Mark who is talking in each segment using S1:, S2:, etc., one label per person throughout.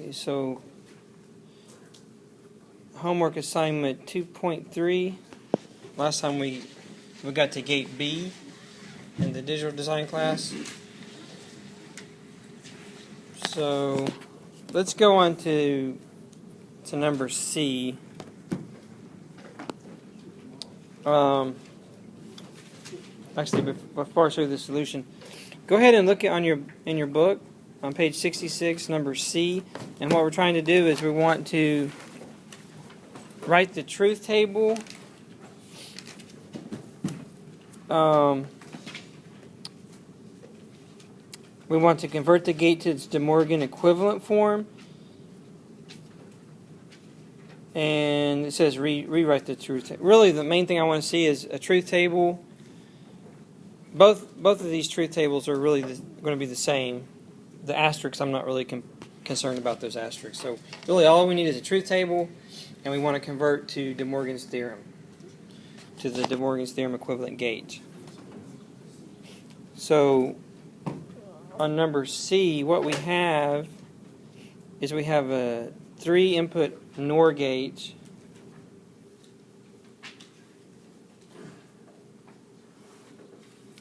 S1: Okay, so homework assignment 2.3. Last time we got to gate B in the digital design class. So let's go on to number C. Actually, before I show you the solution, go ahead and look in your book on page 66, number C. And what we're trying to do is we want to write the truth table. We want to convert the gate to its De Morgan equivalent form. And it says rewrite the truth table. Really, the main thing I want to see is a truth table. Both of these truth tables are really going to be the same. The asterisks, I'm not really concerned about those asterisks. So really all we need is a truth table, and we want to convert to De Morgan's theorem, to the De Morgan's theorem equivalent gate. So on number C, what we have is we have a 3-input NOR gate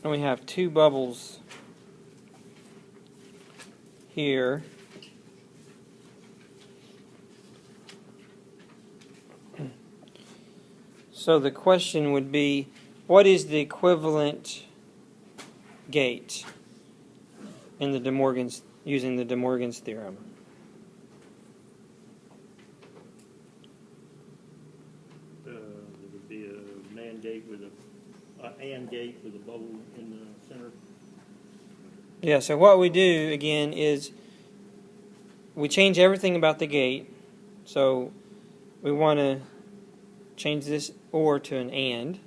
S1: and we have 2 bubbles here. So the question would be, what is the equivalent gate in the De Morgan's, using the De Morgan's theorem?
S2: It would be a NAND gate with an AND gate with a bubble in the center.
S1: Yeah, so what we do, again, is we change everything about the gate. So we want to change this OR to an AND.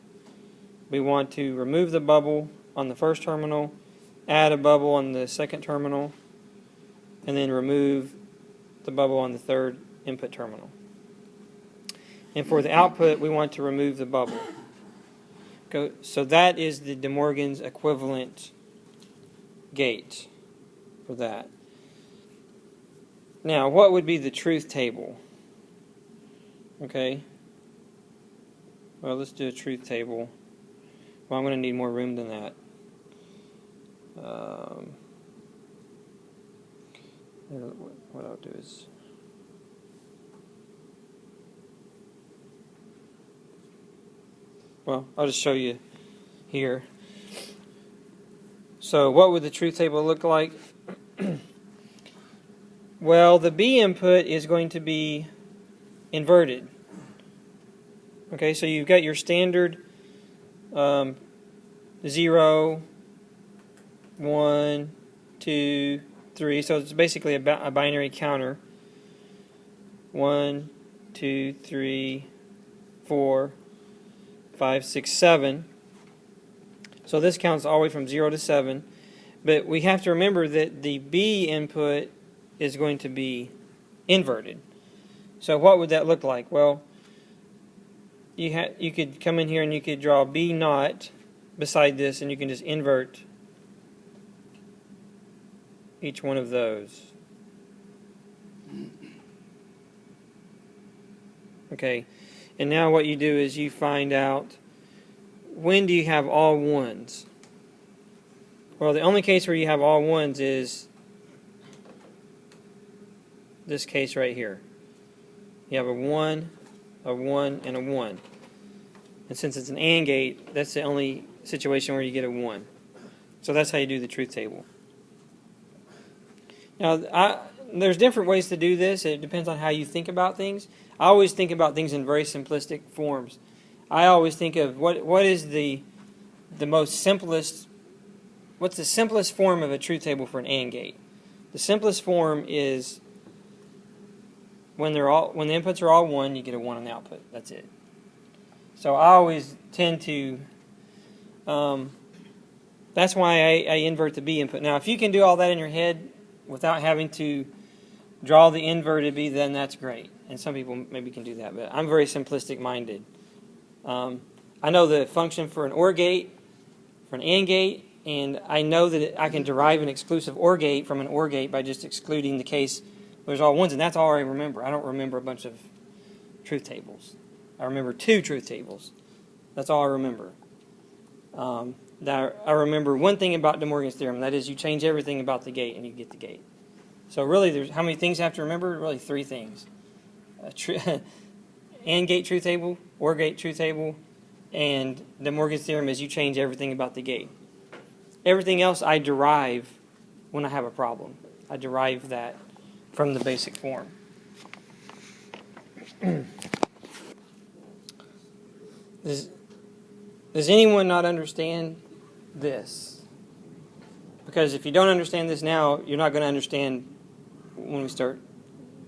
S1: We want to remove the bubble on the first terminal, add a bubble on the second terminal, and then remove the bubble on the third input terminal. And for the output, we want to remove the bubble. So that is the De Morgan's equivalent gate for that. Now, what would be the truth table? Okay. Well, let's do a truth table. Well, I'm going to need more room than that. What I'll do is... Well, I'll just show you here. So what would the truth table look like? Well, the B input is going to be inverted. Okay, so you've got your standard 0, 1, 2, 3. So it's basically a binary counter. 1, 2, 3, 4, 5, 6, 7. So this counts all the way from 0 to 7. But we have to remember that the B input is going to be inverted. So what would that look like? Well, you could come in here and you could draw B naught beside this, and you can just invert each one of those. Okay, and now what you do is you find out, when do you have all ones? Well, the only case where you have all ones is this case right here. You have a 1, a 1, and a 1. And since it's an AND gate, that's the only situation where you get a 1. So that's how you do the truth table. Now, there's different ways to do this. It depends on how you think about things. I always think about things in very simplistic forms. I always think of what is the most simplest, what's the simplest form of a truth table for an AND gate? The simplest form is when the inputs are all 1, you get a 1 on the output. That's it. So I always tend to, that's why I invert the B input. Now, if you can do all that in your head without having to draw the inverted B, then that's great. And some people maybe can do that, but I'm very simplistic minded. I know the function for an OR gate, for an AND gate, and I know that I can derive an exclusive OR gate from an OR gate by just excluding the case There's all ones, and that's all I remember. I don't remember a bunch of truth tables. I remember 2 truth tables. That's all I remember. I remember one thing about De Morgan's theorem. That is, you change everything about the gate, and you get the gate. So really, there's how many things you have to remember? Really, 3 things: AND gate truth table, OR gate truth table, and De Morgan's theorem is you change everything about the gate. Everything else I derive when I have a problem. I derive that from the basic form. Does anyone not understand this? Because if you don't understand this now, you're not going to understand when we start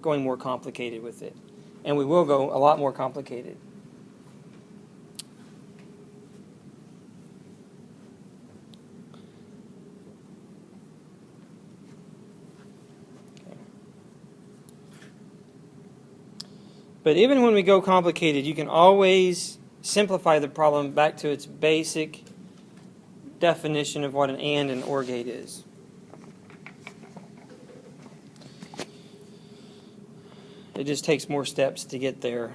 S1: going more complicated with it. And we will go a lot more complicated. But even when we go complicated, you can always simplify the problem back to its basic definition of what an AND and OR gate is. It just takes more steps to get there.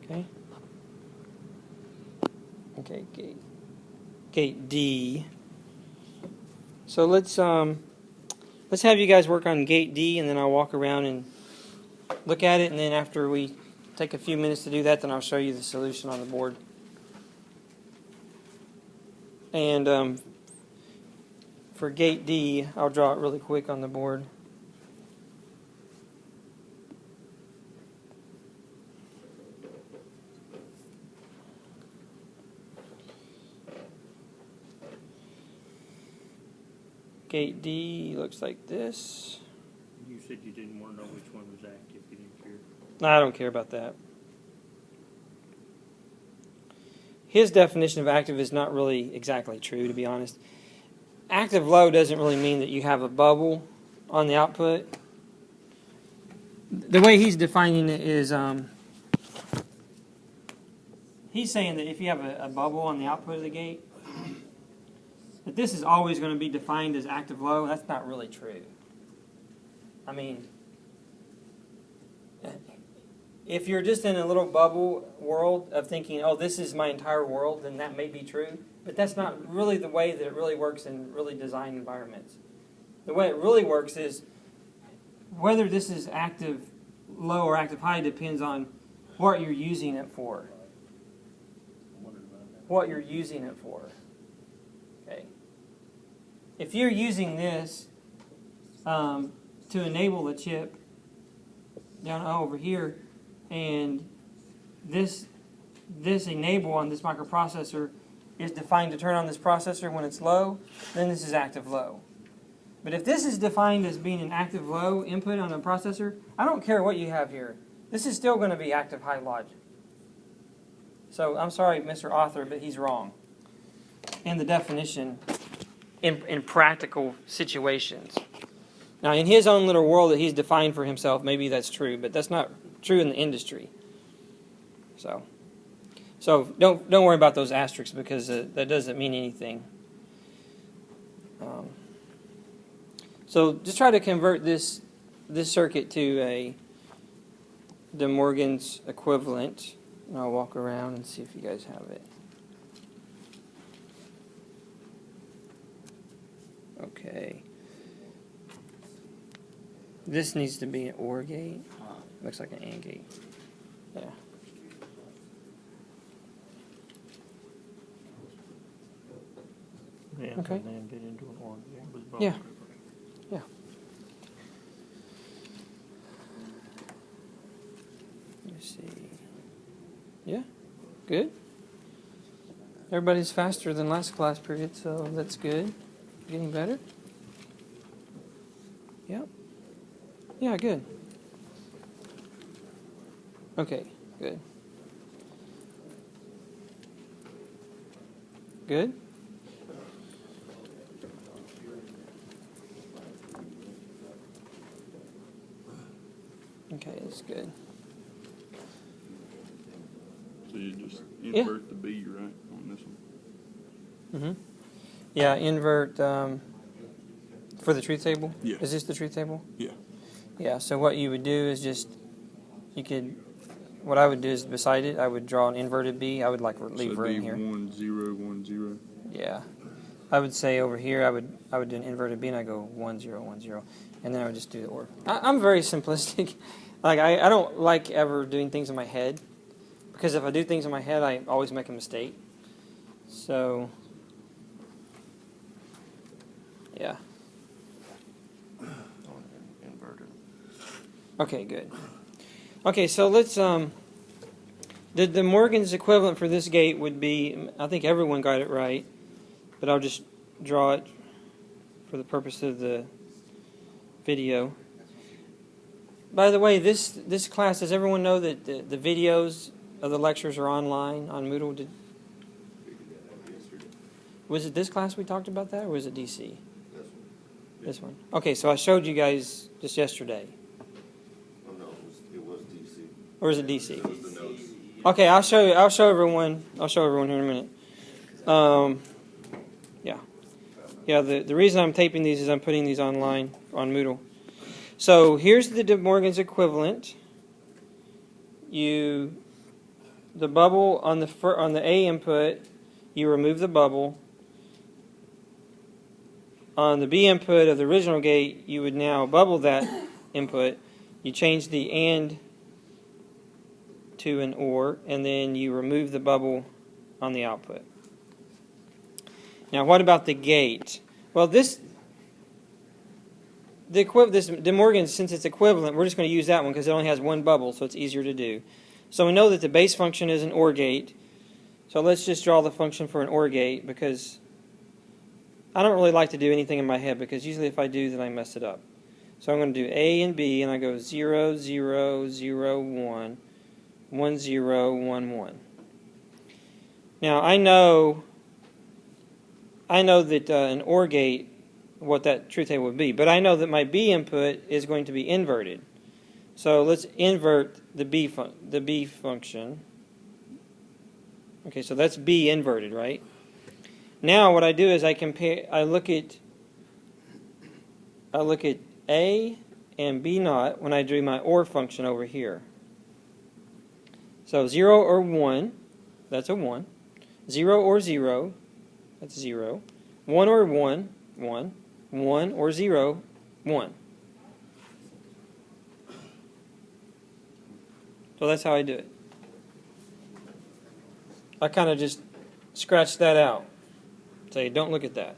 S1: Okay? Okay, gate D. So let's have you guys work on gate D, and then I'll walk around and look at it, and then after we take a few minutes to do that, then I'll show you the solution on the board. And for gate D, I'll draw it really quick on the board. Gate D looks like this.
S2: You said you didn't want to know which one was active. You didn't care.
S1: No, I don't care about that. His definition of active is not really exactly true, to be honest. Active low doesn't really mean that you have a bubble on the output. The way he's defining it is, he's saying that if you have a bubble on the output of the gate, that this is always going to be defined as active low. That's not really true. I mean, if you're just in a little bubble world of thinking, oh, this is my entire world, then that may be true. But that's not really the way that it really works in really designed environments. The way it really works is whether this is active low or active high depends on what you're using it for. What you're using it for. Okay. If you're using this to enable the chip down over here, and this enable on this microprocessor is defined to turn on this processor when it's low, then this is active low. But if this is defined as being an active low input on a processor, I don't care what you have here. This is still going to be active high logic. So I'm sorry, Mr. Author, but he's wrong in the definition in practical situations. Now, in his own little world that he's defined for himself, maybe that's true, but that's not true in the industry. So don't worry about those asterisks, because that doesn't mean anything. So just try to convert this circuit to a De Morgan's equivalent, and I'll walk around and see if you guys have it. Okay. This needs to be an OR gate. Looks like an AND gate. Yeah.
S2: Yeah,
S1: Okay.
S2: and then get into an OR gate with both.
S1: Yeah. Yeah. Let's see. Yeah. Good. Everybody's faster than last class period, so that's good. Getting better. Yep. Yeah, good. Okay, good. Good? Okay, that's good.
S3: So you just invert the B, right, on this one?
S1: Mm-hmm. Yeah, invert For the truth table?
S3: Yeah.
S1: Is this the truth table?
S3: Yeah.
S1: Yeah, so what you would do is what I would do is beside it, I would draw an inverted B. I would like leave room here.
S3: 1 0 1 0.
S1: Yeah. I would say over here, I would do an inverted B, and I go 1 0 1 0, and then I would just do the OR. I'm very simplistic. Like I don't like ever doing things in my head, because if I do things in my head, I always make a mistake. So yeah.
S4: Inverted.
S1: Okay, good. Okay, so let's the Morgan's equivalent for this gate would be, I think everyone got it right, but I'll just draw it for the purpose of the video. By the way, this class, does everyone know that the videos of the lectures are online on Moodle? Was it this class we talked about that, or was it DC? This one. Okay, so I showed you guys just yesterday.
S4: Oh no, it was DC.
S1: Or is it DC?
S4: It was the notes.
S1: Okay, I'll show everyone here in a minute. Yeah. The reason I'm taping these is I'm putting these online on Moodle. So here's the De Morgan's equivalent. The bubble on the A input, you remove the bubble. On the B input of the original gate, you would now bubble that input. You change the AND to an OR, and then you remove the bubble on the output. Now, what about the gate? Well, this De Morgan, since it's equivalent, we're just going to use that one because it only has one bubble, so it's easier to do. So we know that the base function is an OR gate. So let's just draw the function for an OR gate, because I don't really like to do anything in my head, because usually if I do, then I mess it up. So I'm going to do A and B, and I go 0 0 0 1 1 0 1 1. Now I know that an OR gate, what that truth table would be, but I know that my B input is going to be inverted. So let's invert the B function. Okay, so that's B inverted, right? Now what I do is I look at A and B naught when I do my OR function over here. So 0 or 1, that's a 1. 0 or 0, that's 0. 1 or 1, 1. 1 or 0, 1. So that's how I do it. I kind of just scratch that out. Say, don't look at that.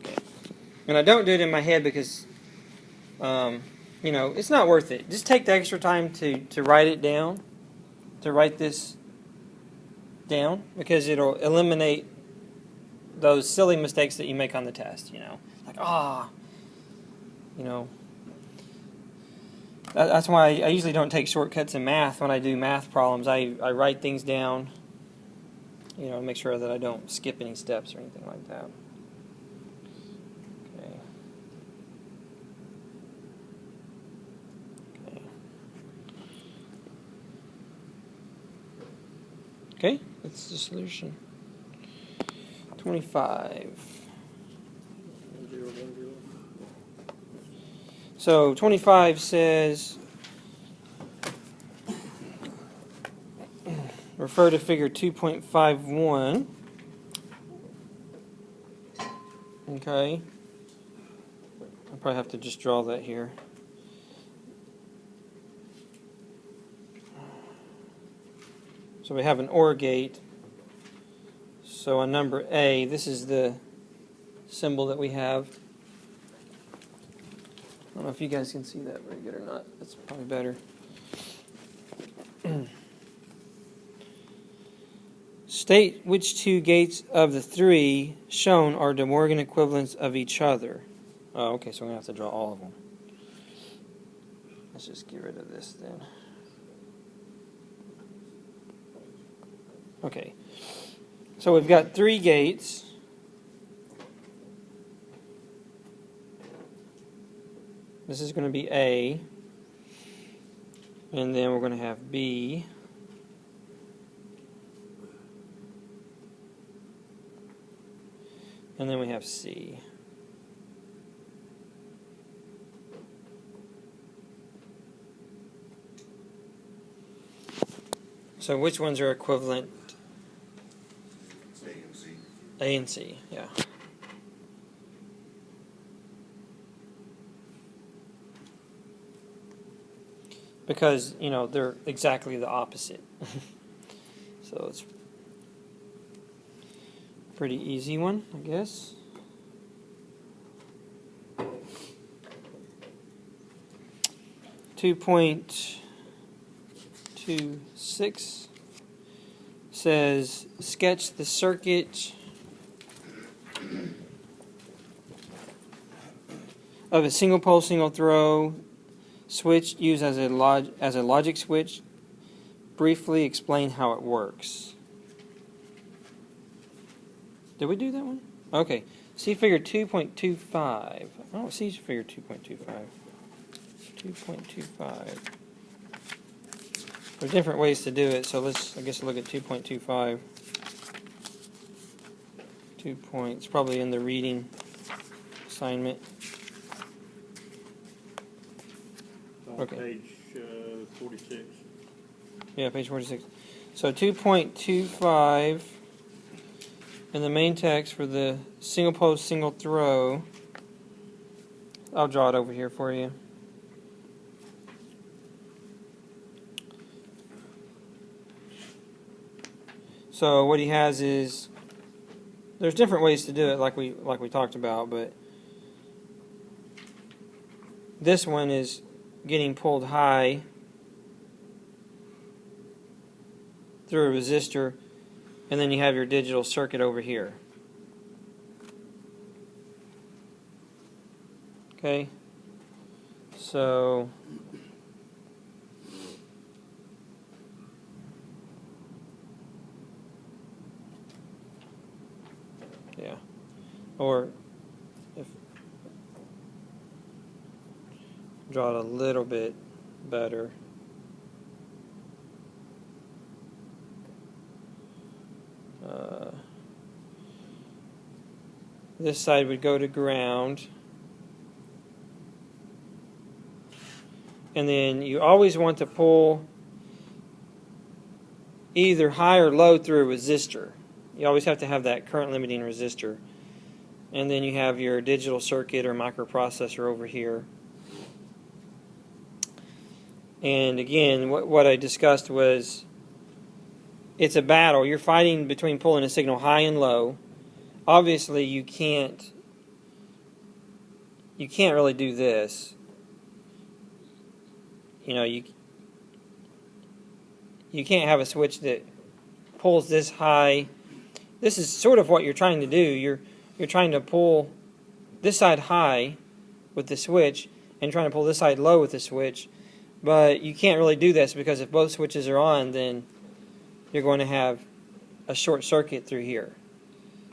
S1: Okay. And I don't do it in my head because, it's not worth it. Just take the extra time to write it down, to write this down, because it'll eliminate those silly mistakes that you make on the test, Like, That's why I usually don't take shortcuts in math when I do math problems. I write things down, make sure that I don't skip any steps or anything like that. Okay, that's the solution. 25. So 25 says, refer to figure 2.51. Okay. I'll probably have to just draw that here. So we have an OR gate. So on number A, this is the symbol that we have. I don't know if you guys can see that very good or not. That's probably better. State which two gates of the three shown are De Morgan equivalents of each other. Oh, okay, so we're going to have to draw all of them. Let's just get rid of this then. Okay, so we've got three gates. This is going to be A, and then we're going to have B, And then we have C. So which ones are equivalent?
S4: It's A and C.
S1: A and C, yeah. Because, you know, they're exactly the opposite. So it's a pretty easy one, I guess. .26 says sketch the circuit of a single pole, single throw switch used as a logic switch. Briefly explain how it works. Did we do that one? Okay. See figure 2.25. I don't see figure 2.25. 2.25. There's different ways to do it, so let's, I guess, look at 2.25. It's probably in the reading assignment.
S2: On
S1: Okay.
S2: page 46.
S1: Yeah, page 46. So 2.25 in the main text for the single post, single throw. I'll draw it over here for you. So what he has is, there's different ways to do it, like we talked about, but this one is getting pulled high through a resistor, and then you have your digital circuit over here. Okay, so yeah, or if draw it a little bit better. This side would go to ground. And then you always want to pull either high or low through a resistor. You always have to have that current limiting resistor. And then you have your digital circuit or microprocessor over here. And again, what I discussed was it's a battle. You're fighting between pulling a signal high and low. Obviously, you can't really do this. You know, you can't have a switch that pulls this high. This is sort of what you're trying to do. You're trying to pull this side high with the switch and trying to pull this side low with the switch. But you can't really do this because if both switches are on, then you're going to have a short circuit through here.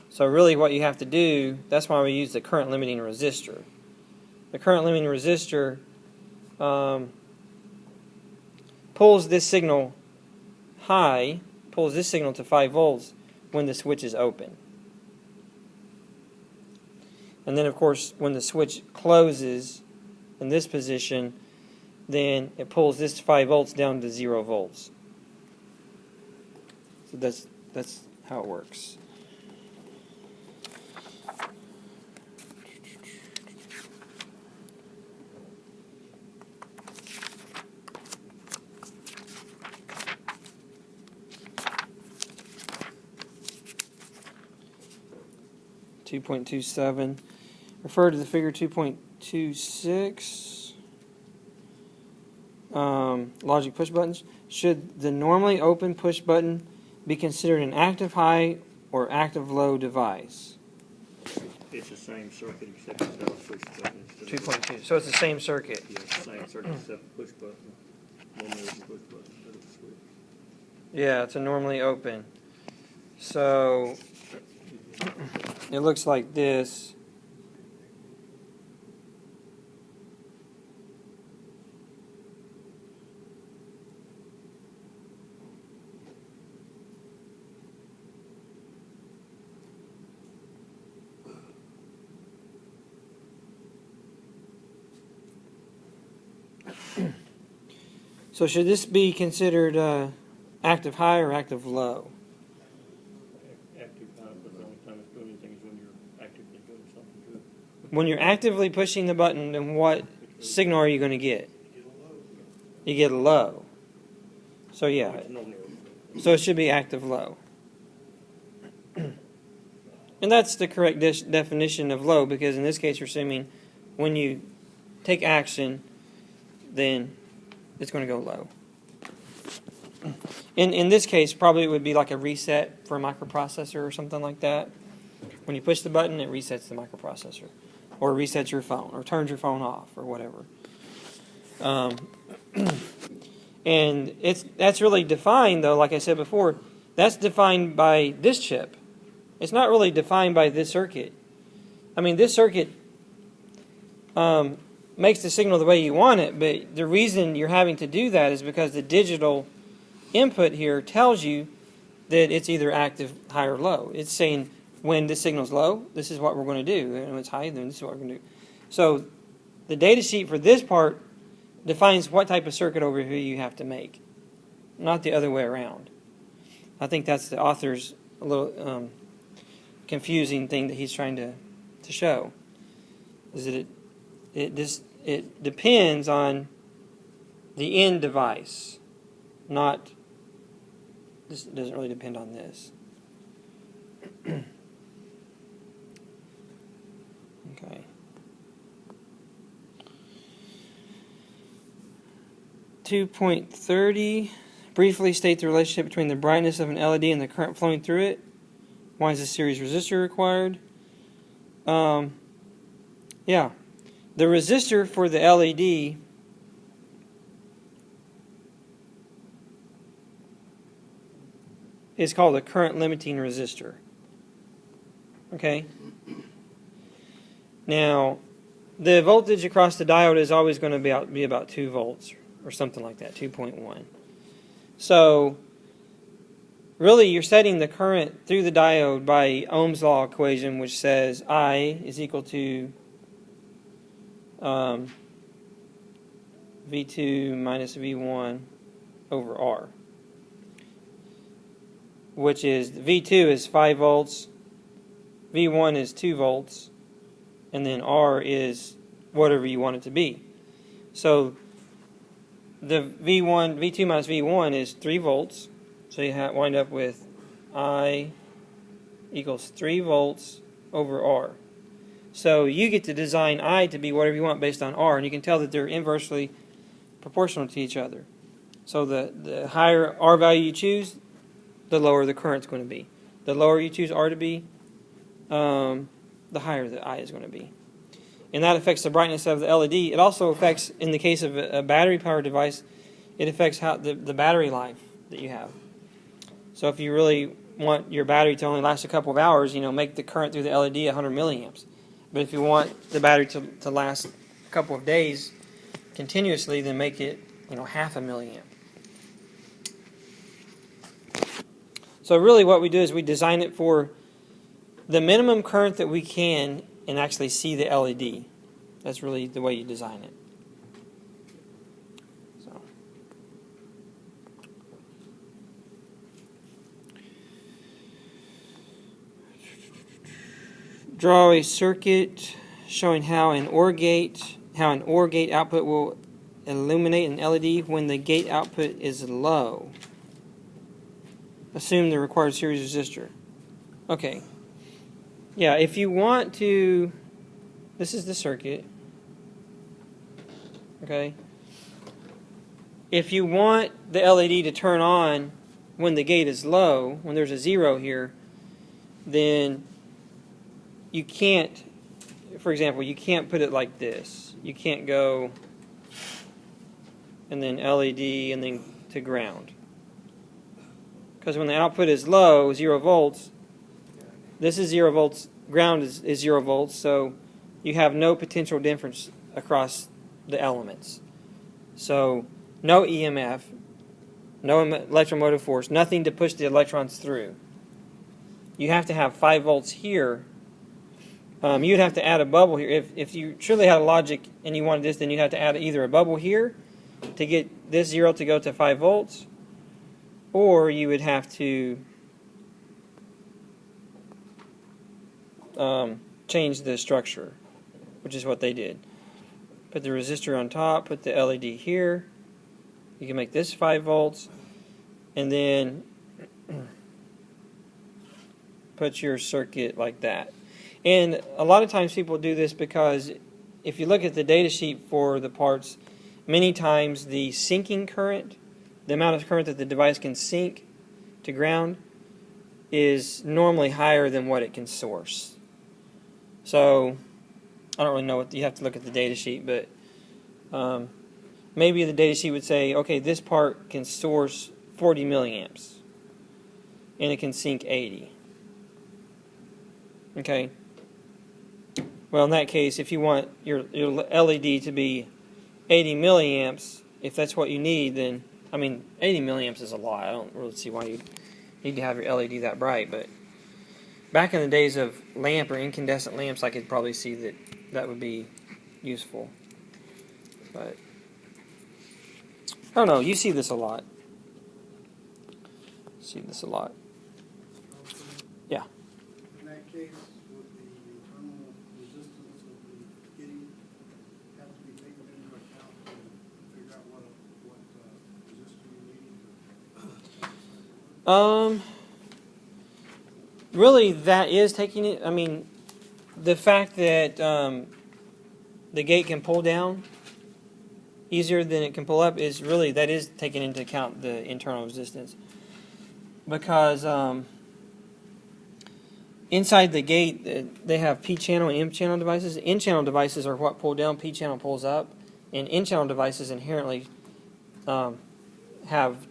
S1: So really what you have to do, that's why we use the current limiting resistor. The current limiting resistor pulls this signal high, pulls this signal to 5 volts when the switch is open. And then of course when the switch closes in this position, then it pulls this 5 volts down to 0 volts. So that's how it works. .27. Refer to the figure 2.26. Logic push buttons. Should the normally open push button be considered an active high or active low device?
S2: It's the same circuit except it's got a push button.
S1: 2.2. So it's the same circuit.
S2: Yeah, it's the same circuit except a push button. Normally it's a push button instead of a switch.
S1: Yeah, it's a normally open. So it looks like this. So should this be considered active high or active low?
S2: Active high, but the only time it's doing anything is when you're actively doing something to it.
S1: When you're actively pushing the button, then what signal are you going to get? You get a low. So yeah,
S2: Which normally
S1: so it should be active low. And that's the correct definition of low, because in this case you're assuming when you take action, then it's going to go low. In this case, probably it would be like a reset for a microprocessor or something like that. When you push the button, it resets the microprocessor, or resets your phone, or turns your phone off, or whatever. And that's really defined, though, like I said before, that's defined by this chip. It's not really defined by this circuit. I mean, this circuit makes the signal the way you want it, but the reason you're having to do that is because the digital input here tells you that it's either active, high, or low. It's saying when this signal's low, this is what we're going to do, and when it's high, then this is what we're going to do. So the data sheet for this part defines what type of circuit over here you have to make, not the other way around. I think that's the author's a little confusing thing that he's trying to show, is that it depends on the end device, not, this doesn't really depend on this. Okay. .30, briefly state the relationship between the brightness of an LED and the current flowing through it. Why is a series resistor required? Yeah. The resistor for the LED is called a current limiting resistor. Okay? Now, the voltage across the diode is always going to be about 2 volts or something like that, 2.1. So, really, you're setting the current through the diode by Ohm's law equation, which says I is equal to V2 minus V1 over R, which is V2 is 5 volts, V1 is 2 volts, and then R is whatever you want it to be. So the V2 minus V1 is 3 volts. So you wind up with I equals 3 volts over R. So you get to design I to be whatever you want based on R, and you can tell that they're inversely proportional to each other. So the higher R value you choose, the lower the current's going to be. The lower you choose R to be, the higher the I is going to be. And that affects the brightness of the LED. It also affects, in the case of a battery-powered device, it affects how the battery life that you have. So if you really want your battery to only last a couple of hours, make the current through the LED 100 milliamps. But if you want the battery to last a couple of days continuously, then make it, half a milliamp. So really what we do is we design it for the minimum current that we can and actually see the LED. That's really the way you design it. So. Draw a circuit showing how an OR gate output will illuminate an LED when the gate output is low. Assume the required series resistor. Okay. Yeah, if you want to, this is the circuit. Okay. If you want the LED to turn on when the gate is low, when there's a 0 here, then you can't, for example, you can't put it like this. You can't go and then LED and then to ground. Because when the output is low, 0 volts, this is 0 volts, ground is 0 volts, so you have no potential difference across the elements. So no EMF, no electromotive force, nothing to push the electrons through. You have to have 5 volts here. You'd have to add a bubble here. If you truly had a logic and you wanted this, then you'd have to add either a bubble here to get this 0 to go to 5 volts, or you would have to change the structure, which is what they did. Put the resistor on top, put the LED here. You can make this 5 volts, and then put your circuit like that. And a lot of times people do this because if you look at the data sheet for the parts, many times the sinking current, the amount of current that the device can sink to ground, is normally higher than what it can source. So I don't really know what, you have to look at the data sheet, but maybe the data sheet would say, okay, this part can source 40 milliamps and it can sink 80. Okay. Well, in that case, if you want your LED to be 80 milliamps, if that's what you need, then, I mean, 80 milliamps is a lot. I don't really see why you need to have your LED that bright, but back in the days of lamp or incandescent lamps, I could probably see that that would be useful. But I don't know, you see this a lot. Yeah.
S5: In that case, would the internal resistance of the getting have to be taken into account to figure out what resistor you need?
S1: Really, that is taking it. I mean, the fact that the gate can pull down easier than it can pull up is really, that is taking into account the internal resistance. Because inside the gate, they have P-channel and M-channel devices. N-channel devices are what pull down, P-channel pulls up. And N-channel devices inherently have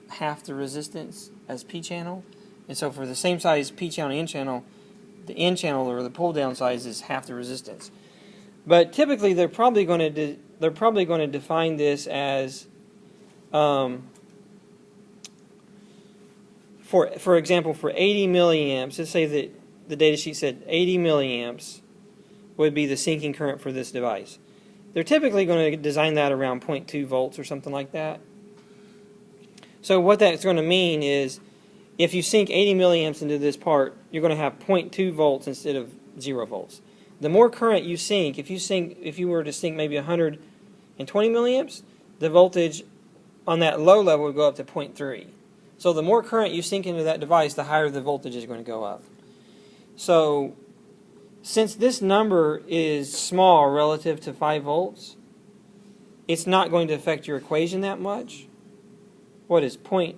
S1: half the resistance as P-channel. And so for the same size P-channel and N-channel, the N-channel or the pull-down size is half the resistance. But typically they're probably going to define this as for example, for 80 milliamps, let's say that the data sheet said 80 milliamps would be the sinking current for this device. They're typically going to design that around 0.2 volts or something like that. So what that's going to mean is if you sink 80 milliamps into this part, you're going to have 0.2 volts instead of 0 volts. The more current you sink, if you were to sink maybe 120 milliamps, the voltage on that low level would go up to 0.3. So the more current you sink into that device, the higher the voltage is going to go up. So since this number is small relative to 5 volts, it's not going to affect your equation that much. What is so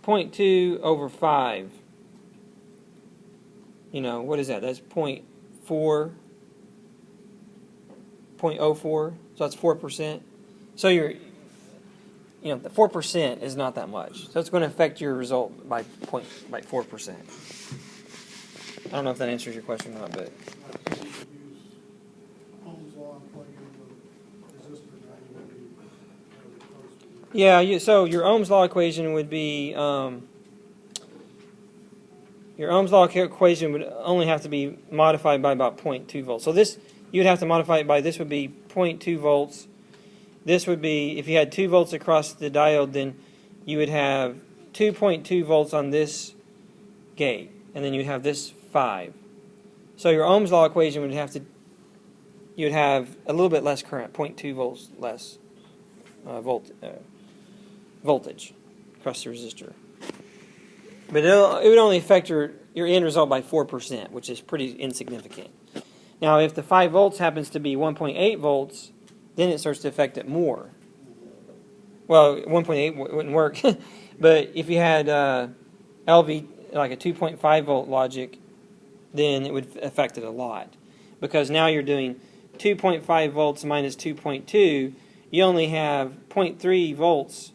S1: 0.2 over 5. You know, what is that? That's 0.04. So that's 4%. So the 4% is not that much. So it's going to affect your result by 4%. I don't know if that answers your question or not, but
S5: Like you use Ohm's law and plug in the resistor, now you want to be fairly close to
S1: yeah. So your Ohm's law equation would be your Ohm's law equation would only have to be modified by about 0.2 volts. So this you would have to modify it by, this would be 0.2 volts. This would be, if you had 2 volts across the diode, then you would have 2.2 volts on this gate, and then you'd have this 5. So your Ohm's law equation would have to, you would have a little bit less current, 0.2 volts less voltage across the resistor. But it would only affect your end result by 4%, which is pretty insignificant. Now, if the 5 volts happens to be 1.8 volts, then it starts to affect it more. Well, 1.8 wouldn't work, but if you had LV, like a 2.5 volt logic, then it would affect it a lot. Because now you're doing 2.5 volts minus 2.2, you only have 0.3 volts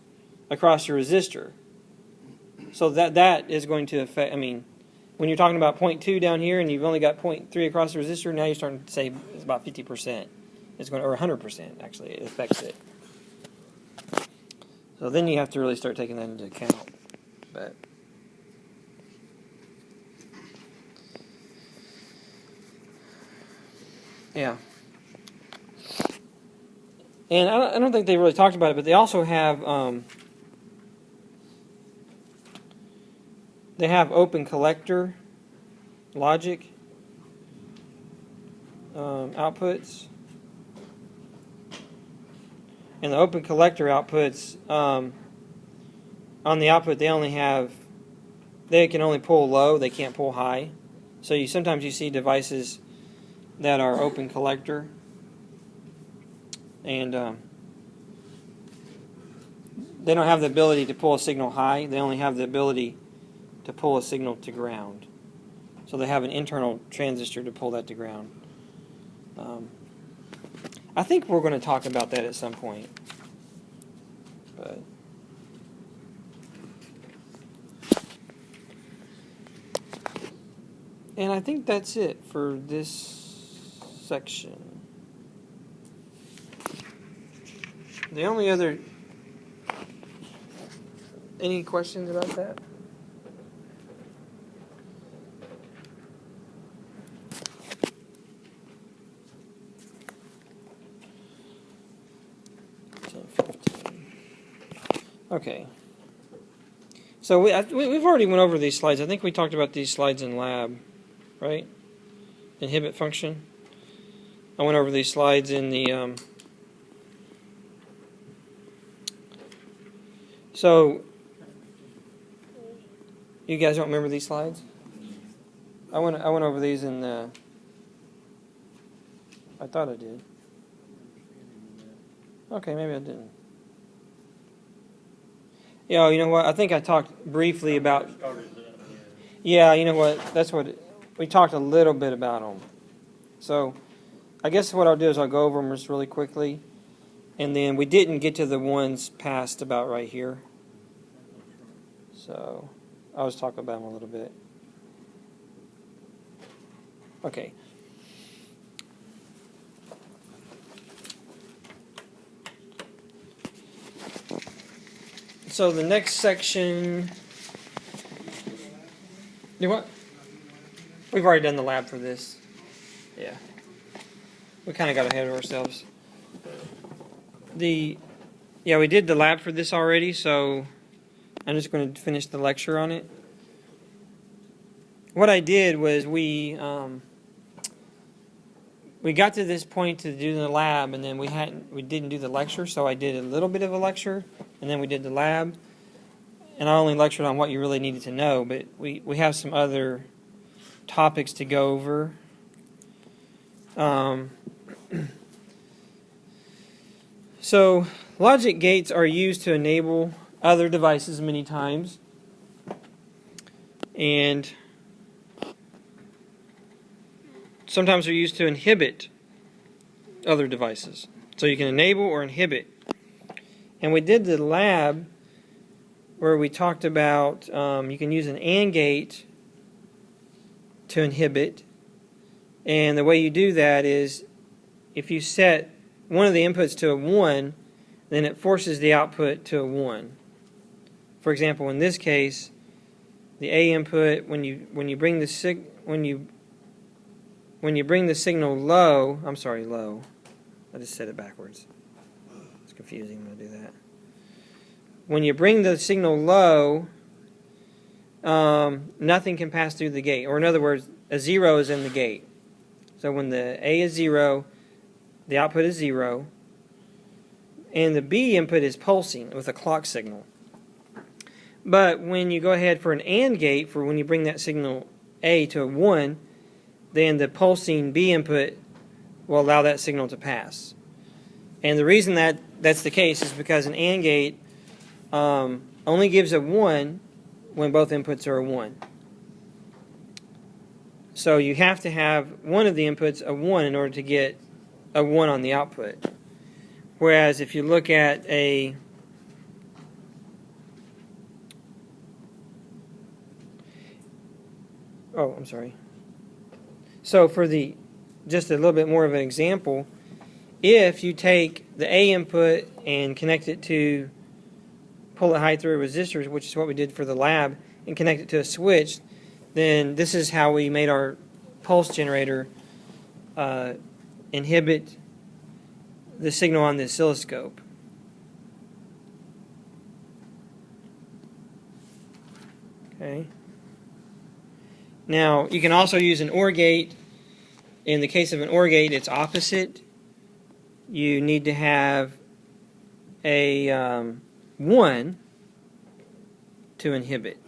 S1: across your resistor. So that is going to affect, I mean, when you're talking about 0.2 down here and you've only got 0.3 across the resistor, now you're starting to say it's about 50%. It's going to, or 100% actually, it affects it. So then you have to really start taking that into account. But yeah. And I don't think they really talked about it, but they also have open collector logic outputs. And the open collector outputs, on the output, they can only pull low, they can't pull high. So sometimes you see devices that are open collector, and they don't have the ability to pull a signal high, they only have the ability to pull a signal to ground. So they have an internal transistor to pull that to ground. I think we're going to talk about that at some point. But and I think that's it for this section. The only other... Any questions about that? Okay. So we've already went over these slides. I think we talked about these slides in lab, right? Inhibit function. I went over these slides in the... So, you guys don't remember these slides? I went over these in the... I thought I did. Okay, maybe I didn't. Yeah, you know what? I think I talked briefly about... Yeah, you know what? That's what... We talked a little bit about them. So, I guess what I'll do is I'll go over them just really quickly. And then we didn't get to the ones past about right here. So, I'll just talk about them a little bit. Okay. So the next section... Do what? We've already done the lab for this. Yeah. We kind of got ahead of ourselves. Yeah, we did the lab for this already, so I'm just going to finish the lecture on it. What I did was we got to this point to do the lab, and then we didn't do the lecture, so I did a little bit of a lecture, and then we did the lab. And I only lectured on what you really needed to know, but we have some other topics to go over. So, logic gates are used to enable other devices many times. And sometimes they're used to inhibit other devices. So you can enable or inhibit. And we did the lab where we talked about you can use an AND gate to inhibit. And the way you do that is if you set one of the inputs to a 1, then it forces the output to a 1. For example, in this case, the A input, when you bring the signal low, I'm sorry, low. I just said it backwards. It's confusing when I do that. When you bring the signal low, nothing can pass through the gate. Or in other words, a 0 is in the gate. So when the A is 0, the output is 0. And the B input is pulsing with a clock signal. But when you go ahead for an AND gate, for when you bring that signal A to a 1, then the pulsing B input will allow that signal to pass. And the reason that that's the case is because an AND gate only gives a 1 when both inputs are a 1. So you have to have one of the inputs a 1 in order to get a 1 on the output. Whereas if you look at a So for just a little bit more of an example, if you take the A input and connect it to pull it high through a resistor, which is what we did for the lab, and connect it to a switch, then this is how we made our pulse generator inhibit the signal on the oscilloscope. Okay. Now, you can also use an OR gate. In the case of an OR gate, it's opposite. You need to have a 1 to inhibit.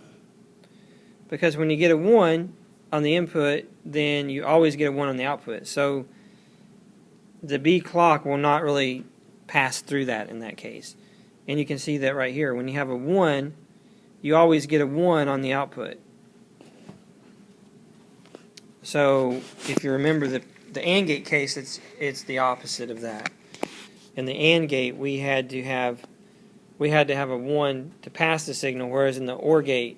S1: Because when you get a 1 on the input, then you always get a 1 on the output. So the B clock will not really pass through that in that case. And you can see that right here. When you have a 1, you always get a 1 on the output. So if you remember the AND gate case, it's the opposite of that. In the AND gate, we had to have a 1 to pass the signal, whereas in the OR gate,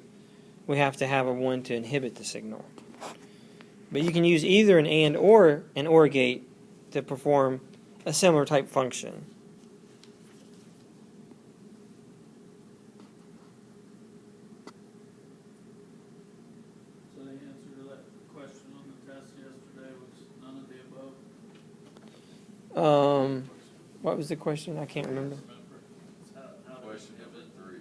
S1: we have to have a 1 to inhibit the signal. But you can use either an AND or an OR gate to perform a similar type function.
S6: So the answer to that question on the test yesterday was none of the above?
S1: What was the question? I can't remember.
S3: Question inhibit 3.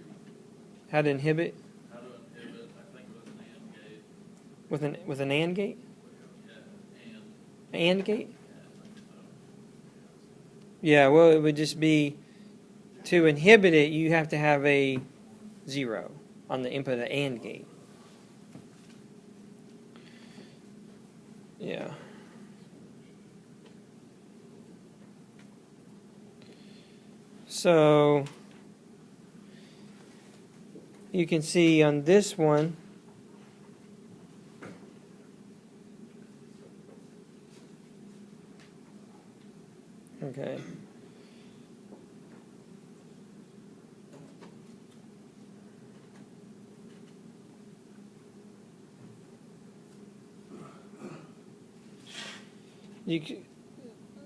S1: How to inhibit
S6: How to inhibit, I think it was an AND gate.
S1: with an AND gate?
S6: Yeah,
S1: AND gate?
S6: yeah, I think so.
S1: Yeah, well, it would just be to inhibit it, you have to have a 0 on the input of the AND gate. Yeah. So you can see on this one, okay.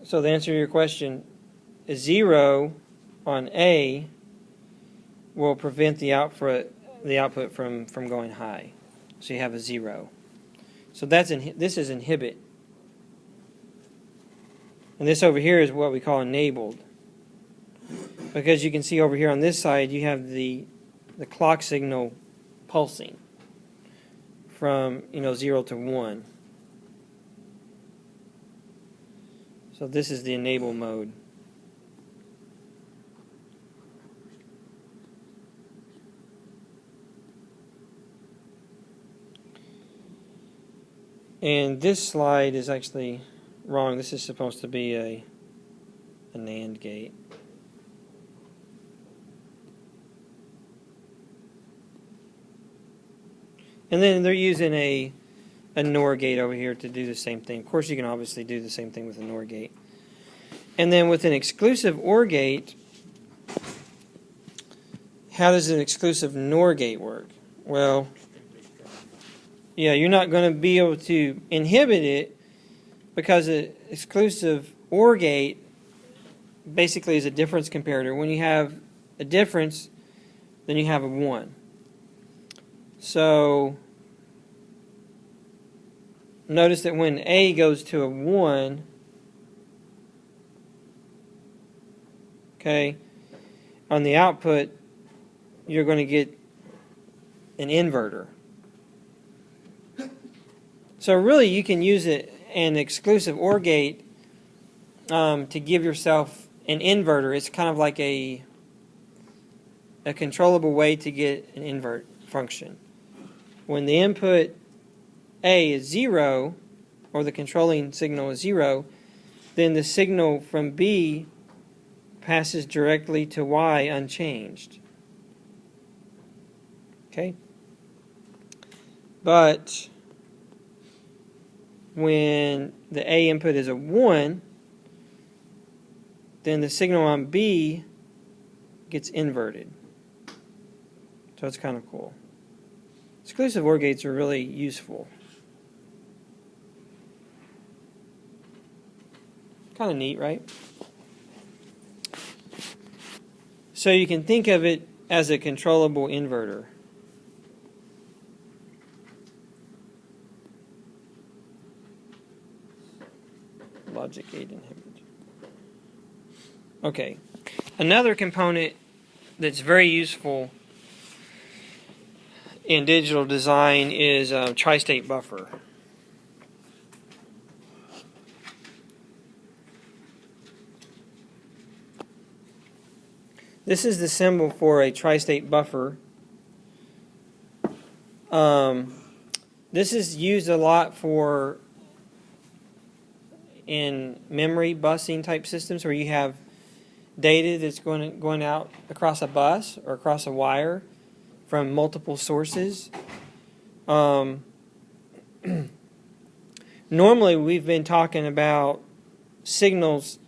S1: So the answer to your question is 0 on A will prevent the output from going high. So you have a 0. So this is inhibit. And this over here is what we call enabled. Because you can see over here on this side you have the clock signal pulsing from 0 to 1. So this is the enable mode. And this slide is actually wrong. This is supposed to be a NAND gate. And then they're using a NOR gate over here to do the same thing. Of course, you can obviously do the same thing with a NOR gate. And then with an exclusive OR gate, how does an exclusive NOR gate work? Well, yeah, you're not going to be able to inhibit it because an exclusive OR gate basically is a difference comparator. When you have a difference, then you have a 1. So notice that when A goes to a 1, okay, on the output, you're going to get an inverter. So really, you can use an exclusive OR gate to give yourself an inverter. It's kind of like a controllable way to get an invert function. When the input A is 0, or the controlling signal is 0, then the signal from B passes directly to Y unchanged. Okay? But when the A input is a 1, then the signal on B gets inverted. So it's kind of cool. Exclusive OR gates are really useful. Kind of neat, right? So you can think of it as a controllable inverter. Logic Gate Inhibit. Okay. Another component that's very useful in digital design is tri-state buffer. This is the symbol for a tri-state buffer. This is used a lot for in memory busing type systems where you have data that's going out across a bus or across a wire from multiple sources. Normally, we've been talking about signals,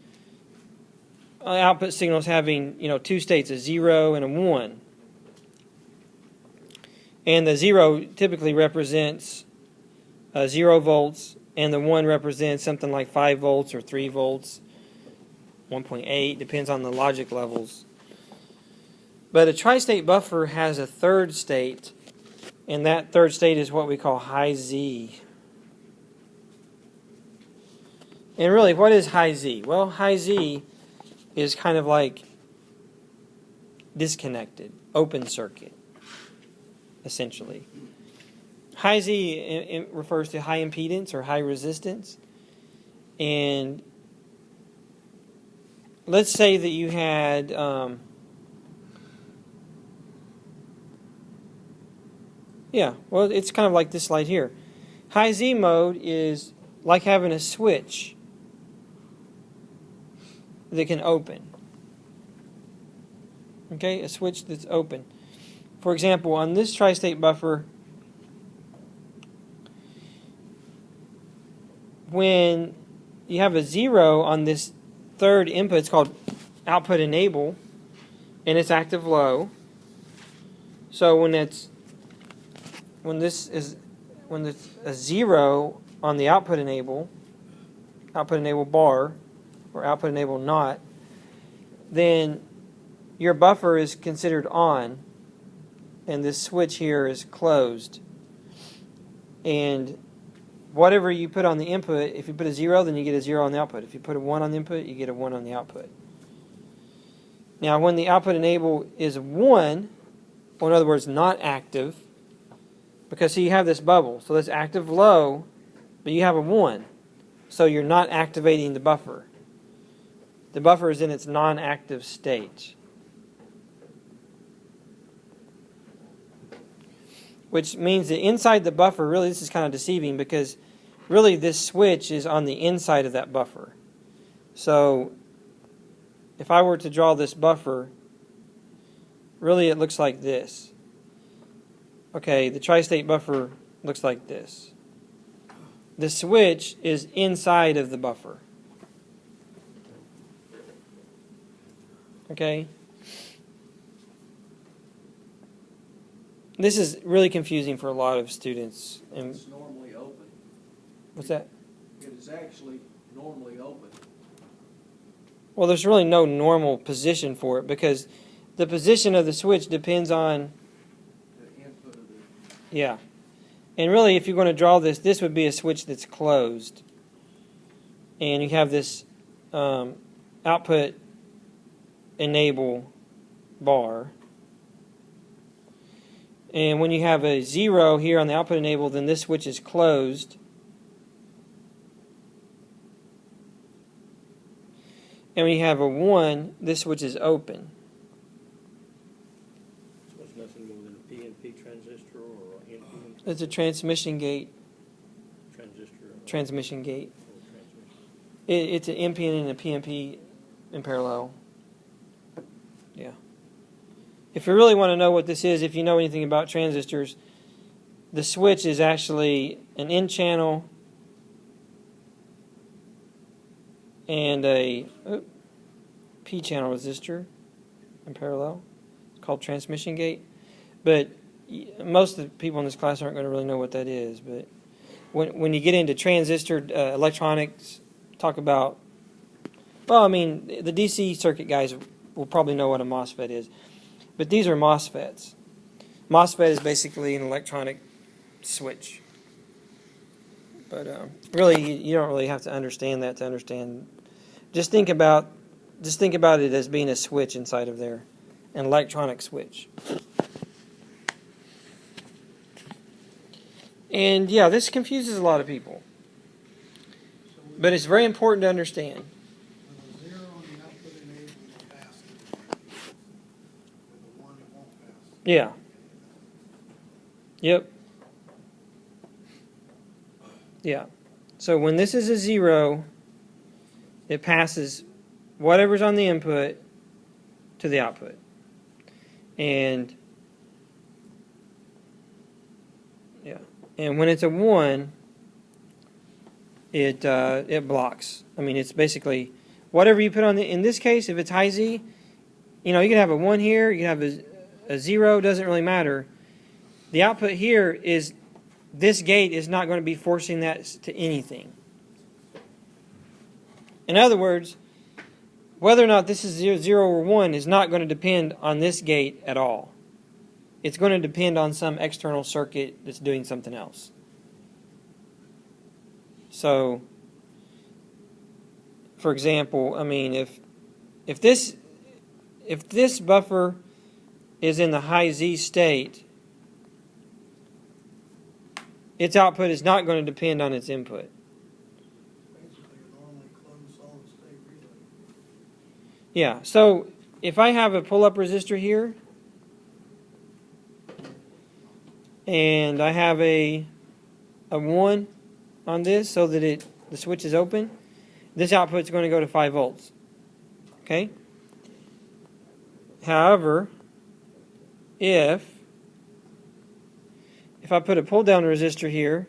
S1: output signals having two states, a 0 and a 1. And the 0 typically represents 0 volts, and the 1 represents something like 5 volts or 3 volts, 1.8, depends on the logic levels. But a tri-state buffer has a third state, and that third state is what we call high Z. And really, what is high Z? Well, high Z is kind of like disconnected, open circuit, essentially. High Z it refers to high impedance or high resistance. And let's say that you had it's kind of like this slide here. High Z mode is like having a switch that can open. Okay, a switch that's open. For example, on this tri-state buffer, when you have a 0 on this third input, it's called output enable, and it's active low. So when there's a 0 on the output enable bar, or output enable not, then your buffer is considered on, and this switch here is closed. And whatever you put on the input, if you put a 0, then you get a 0 on the output. If you put a 1 on the input, you get a 1 on the output. Now, when the output enable is 1, or in other words, not active, because see, you have this bubble, so that's active low, but you have a 1, so you're not activating the buffer. The buffer is in its non-active state, which means that inside the buffer, really this is kind of deceiving because really this switch is on the inside of that buffer. So if I were to draw this buffer, really it looks like this. Okay, the tri-state buffer looks like this. The switch is inside of the buffer. Okay? This is really confusing for a lot of students. And
S7: It's normally open.
S1: what's that?
S7: It is actually normally open.
S1: Well, there's really no normal position for it because the position of the switch depends on,
S7: The input of the
S1: yeah. And really, if you're going to draw this, this would be a switch that's closed. And you have this output enable bar. And when you have a 0 here on the output enable, then this switch is closed. And when you have a 1, this switch is open.
S2: So it's nothing more than a PNP transistor or an NPN
S1: It's a transmission gate.
S2: transistor?
S1: Transmission gate.
S2: Or transmission.
S1: It's an NPN and a PNP in parallel. Yeah. If you really want to know what this is, if you know anything about transistors, the switch is actually an N channel and a P channel resistor in parallel. It's called transmission gate. But most of the people in this class aren't going to really know what that is. But when you get into transistor electronics, talk about, well, I mean, the DC circuit guys will probably know what a MOSFET is. But these are MOSFETs. MOSFET is basically an electronic switch. But really, you don't really have to understand that to understand. Just think about just think about it as being a switch inside of there, an electronic switch. And yeah, this confuses a lot of people, but it's very important to understand.
S5: With a 0 on the output enable, it passes. With a 1, it won't pass.
S1: Yeah. Yep. Yeah. So when this is a 0, it passes whatever's on the input to the output. And yeah. And when it's a 1, it blocks. I mean, it's basically whatever you put on the, in this case, if it's high Z, you know, you can have a 1 here, you can have a 0, doesn't really matter. The output here is, this gate is not going to be forcing that to anything. In other words, whether or not this is 0 or 1 is not going to depend on this gate at all. It's going to depend on some external circuit that's doing something else. So, for example, I mean, if this buffer is in the high Z state, its output is not going to depend on its input.
S5: Basically, a normally closed solid state relay.
S1: Yeah, so if I have a pull-up resistor here, and I have a 1 on this so that the switch is open, this output is going to go to 5 volts. Okay? However, if I put a pull-down resistor here,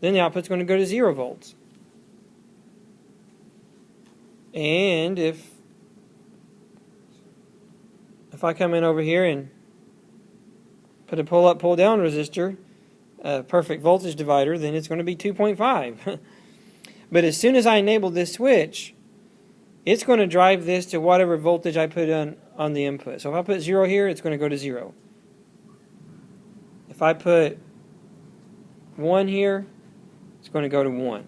S1: then the output's going to go to 0 volts. And if I come in over here and put a pull-up, pull-down resistor, a perfect voltage divider, then it's going to be 2.5. But as soon as I enable this switch, it's going to drive this to whatever voltage I put on the input. So if I put 0 here, it's going to go to 0. If I put 1 here, it's going to go to 1.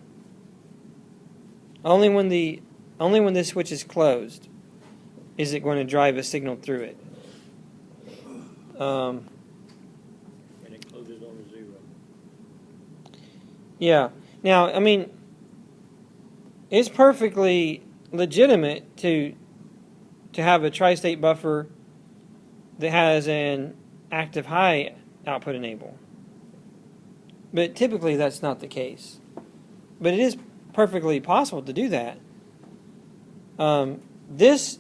S1: Only when this switch is closed is it going to drive a signal through it.
S2: And it closes on a 0.
S1: Yeah. Now, I mean, it's perfectly legitimate to have a tri-state buffer that has an active high output enable. But typically that's not the case. But it is perfectly possible to do that. This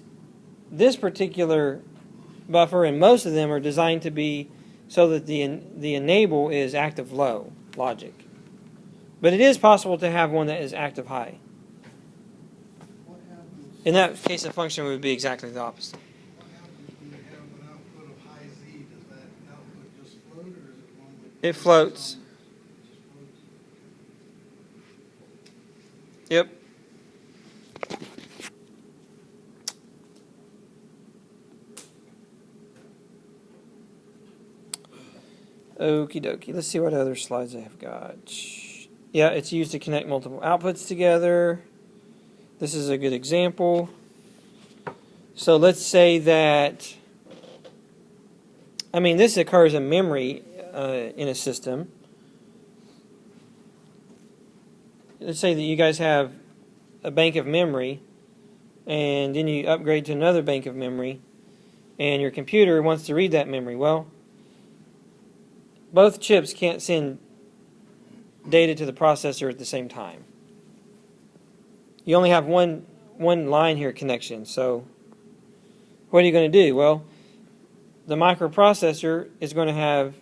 S1: particular buffer, and most of them, are designed to be so that the enable is active low logic. But it is possible to have one that is active high.
S5: What happens,
S1: In that case, the function would be exactly the opposite.
S5: what happens when you have an output of high Z? Does that output just float, or is it one with...
S1: It floats.
S5: It just floats?
S1: Yep. Okie dokie. Let's see what other slides I have got. Yeah, it's used to connect multiple outputs together. This is a good example. So let's say that, I mean, this occurs in memory in a system. Let's say that you guys have a bank of memory, and then you upgrade to another bank of memory, and your computer wants to read that memory. Well, both chips can't send data to the processor at the same time. You only have one line here connection. So what are you going to do? Well, the microprocessor is going to have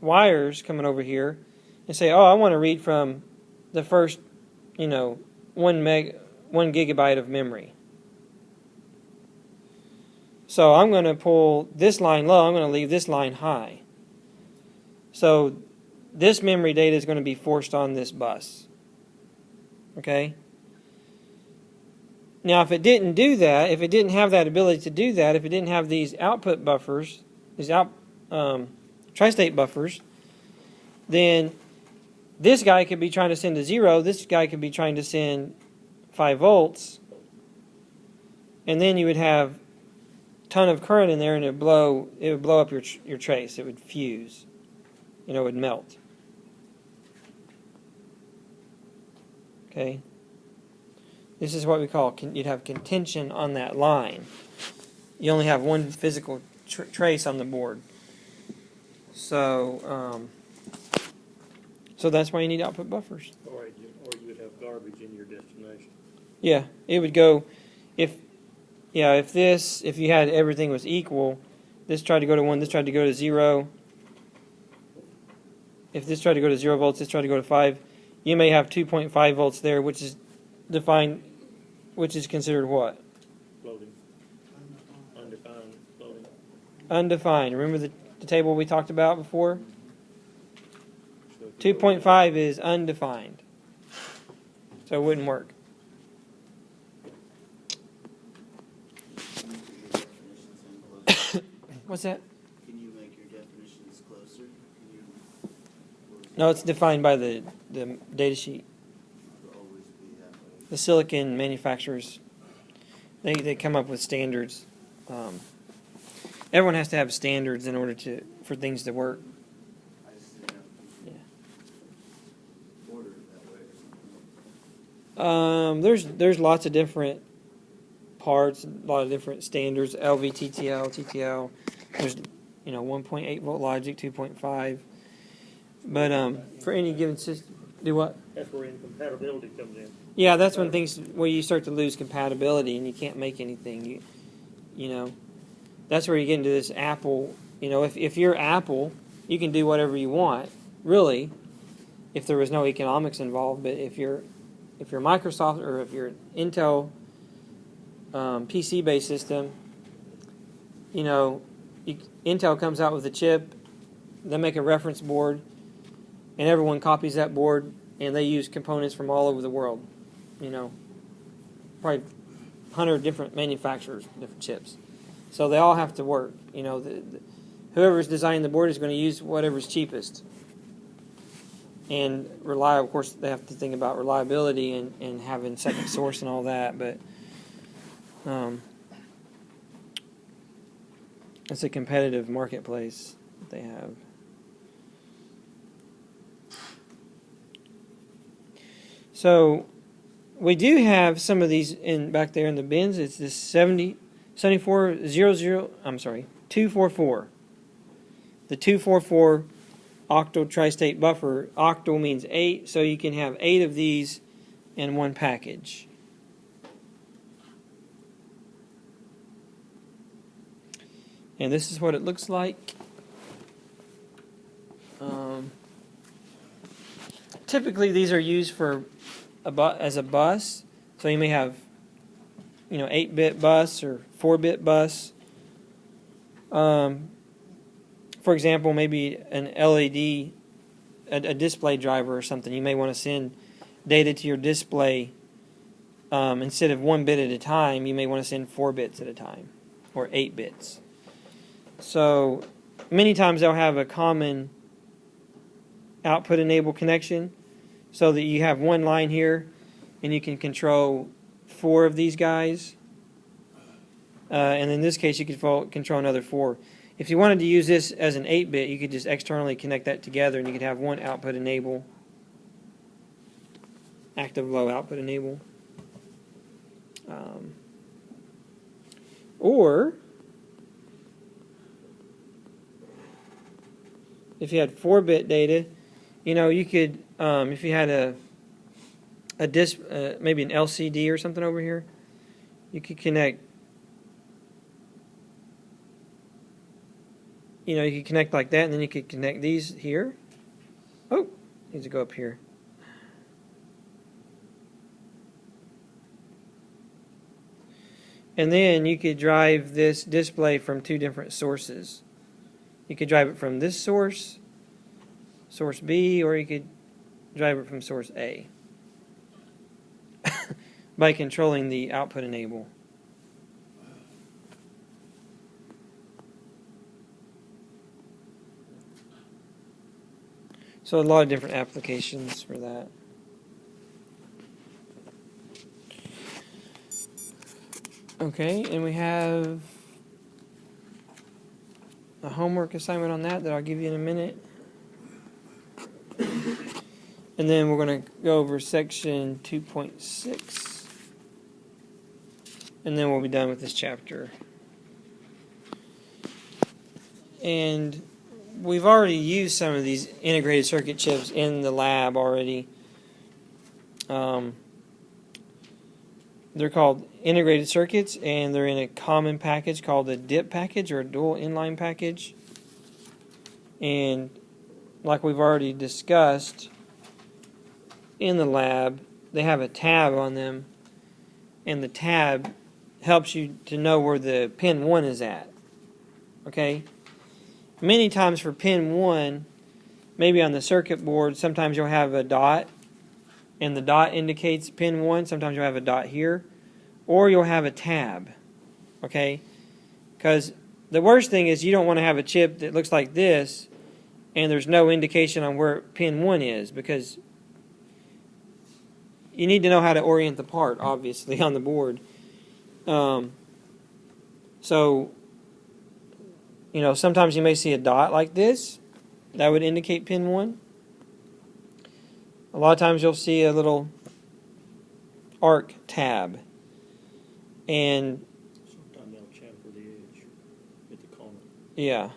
S1: wires coming over here and say, oh, I want to read from the first, 1 gigabyte of memory. So I'm going to pull this line low, I'm going to leave this line high. So this memory data is going to be forced on this bus. Okay? Now, if it didn't do that, if it didn't have that ability to do that, if it didn't have these output buffers, these tri-state buffers, then this guy could be trying to send a 0, this guy could be trying to send 5 volts, and then you would have a ton of current in there, and it would blow up your trace. It would fuse. It would melt. Okay. This is what we call, you'd have contention on that line. You only have one physical trace on the board. So that's why you need output buffers.
S2: Or you would have garbage in your destination.
S1: Yeah, it would go, if you had everything was equal, this tried to go to 1, this tried to go to 0. If this tried to go to 0 volts, this tried to go to 5, you may have 2.5 volts there, which is considered what?
S2: Floating. Undefined floating.
S1: Undefined. Remember the table we talked about before?
S2: So if you go
S1: 2.5 is undefined. So it wouldn't work. What's that?
S8: Can you make your definitions closer? Can you,
S1: No, it's defined by the data sheet.
S8: it'll always be that way?
S1: The silicon manufacturers, they come up with standards. Everyone has to have standards in order for things to work.
S8: I just didn't know if you could order it that way or something.
S1: There's lots of different parts, a lot of different standards. LV, TTL, TTL. There's 1.8 volt logic, 2.5. But for any given system, do what?
S2: That's where incompatibility comes in.
S1: Yeah, that's when where you start to lose compatibility and you can't make anything. That's where you get into this Apple. If you're Apple, you can do whatever you want, really, if there was no economics involved. But if you're Microsoft or if you're Intel PC-based system, Intel comes out with a chip, they make a reference board, and everyone copies that board, and they use components from all over the world. Probably 100 different manufacturers, different chips. So they all have to work. Whoever's designing the board is going to use whatever's cheapest. And of course, they have to think about reliability and having second source and all that, but it's a competitive marketplace that they have. So we do have some of these back there in the bins. It's this 244. The 244 octal tri-state buffer. Octal means 8, so you can have 8 of these in one package. And this is what it looks like. Typically, these are used as a bus. So you may have, 8-bit bus or 4-bit bus. For example, maybe an LED, a display driver or something. You may want to send data to your display. Instead of 1 bit at a time, you may want to send 4 bits at a time, or 8 bits. So many times they'll have a common output enable connection, so that you have one line here, and you can control 4 of these guys. And in this case, you could control another 4. If you wanted to use this as an 8-bit, you could just externally connect that together, and you could have one output enable, active low output enable. Or if you had 4-bit data, you could, if you had a disc, maybe an LCD or something over here, you could connect. You could connect like that, and then you could connect these here. Oh, needs to go up here. And then you could drive this display from 2 different sources. You could drive it from this source, source B, or you could drive it from source A by controlling the output enable. So a lot of different applications for that. Okay, and we have a homework assignment on that I'll give you in a minute. And then we're going to go over section 2.6. And then we'll be done with this chapter. And we've already used some of these integrated circuit chips in the lab already. They're called integrated circuits, and they're in a common package called a DIP package, or a dual inline package. And like we've already discussed in the lab, they have a tab on them, and the tab helps you to know where the pin 1 is at. Okay? Many times for pin 1, maybe on the circuit board, sometimes you'll have a dot, and the dot indicates pin 1. Sometimes you'll have a dot here, or you'll have a tab. Okay? Because the worst thing is you don't want to have a chip that looks like this, and there's no indication on where pin 1 is, because you need to know how to orient the part, obviously, on the board. So, sometimes you may see a dot like this. That would indicate pin 1. A lot of times you'll see a little arc tab. And
S2: Sometimes they'll chamfer the edge at the corner.
S1: yeah,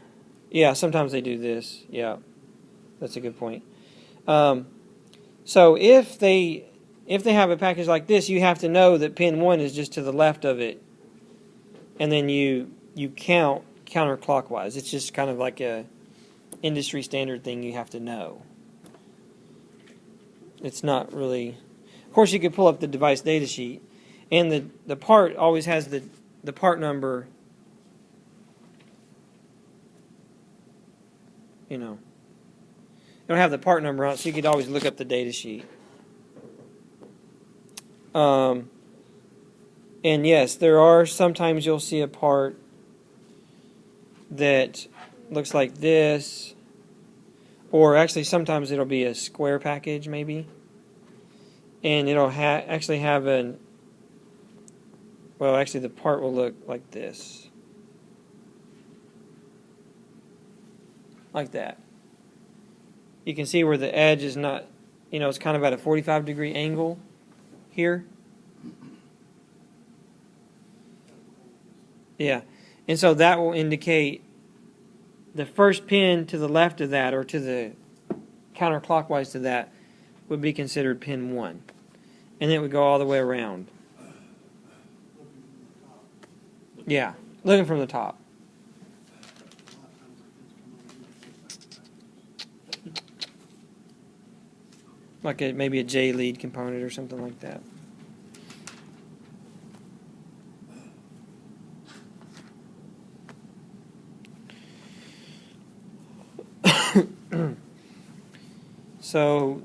S1: sometimes they do this. Yeah, that's a good point. So if they have a package like this, you have to know that pin 1 is just to the left of it, and then you count counterclockwise. It's just kind of like a industry standard thing you have to know. It's not really... Of course, you could pull up the device data sheet, and the part always has the part number, it'll have the part number on it, so you could always look up the data sheet. And yes, there are sometimes you'll see a part that looks like this, or actually sometimes it'll be a square package maybe, and it'll actually have actually the part will look like this, like that. You can see where the edge is not, it's kind of at a 45-degree angle here. Yeah, and so that will indicate the first pin to the left of that, or to the counterclockwise to that, would be considered pin 1. And it would go all the way around. Yeah, looking from the top. Like maybe a J lead component or something like that. So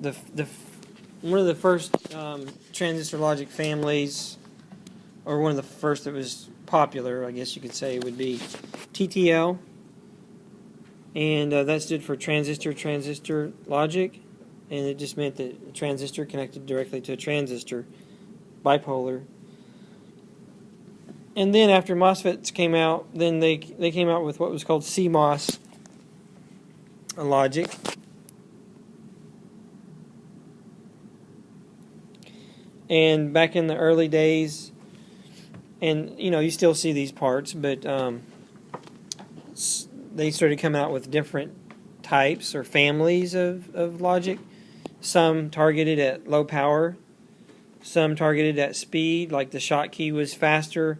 S1: one of the first transistor logic families, or one of the first that was popular, I guess you could say, would be TTL, and that stood for transistor logic, and it just meant that a transistor connected directly to a transistor, bipolar. And then after MOSFETs came out, then they came out with what was called Cmos Logic. And back in the early days, and you still see these parts, but they started coming out with different types or families of logic. Some targeted at low power, some targeted at speed, like the Schottky was faster,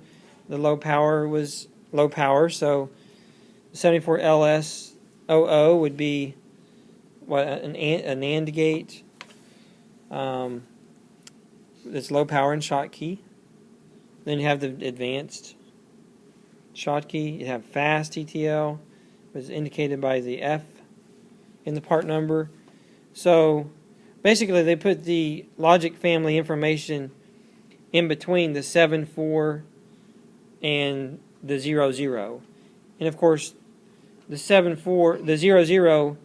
S1: the low power was low power. So 74LS00 would be an AND gate. It's low power and Schottky. Then you have the advanced Schottky. You have fast TTL, was indicated by the F in the part number. So basically, they put the logic family information in between the 7-4 and the 0-0. And of course, the 7-4, the 0-0,